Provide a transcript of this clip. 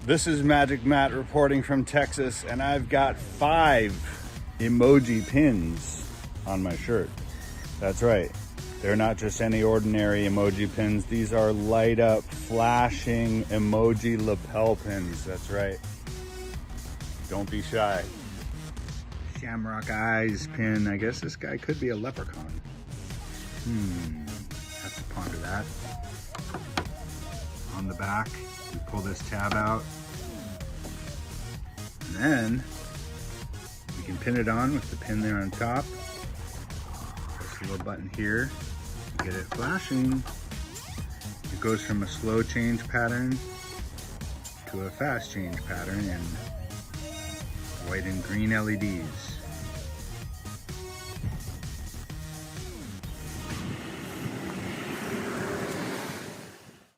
This is Magic Matt reporting from Texas, and I've got 5 emoji pins on my shirt. That's right. They're not just any ordinary emoji pins. These are light up, flashing emoji lapel pins. That's right. Don't be shy. Shamrock Eyes pin. I guess this guy could be a leprechaun. Have to ponder that. On the back, we pull this tab out. And then we can pin it on with the pin there on top. Press the little button here. Get it flashing. It goes from a slow change pattern to a fast change pattern in white and green LEDs.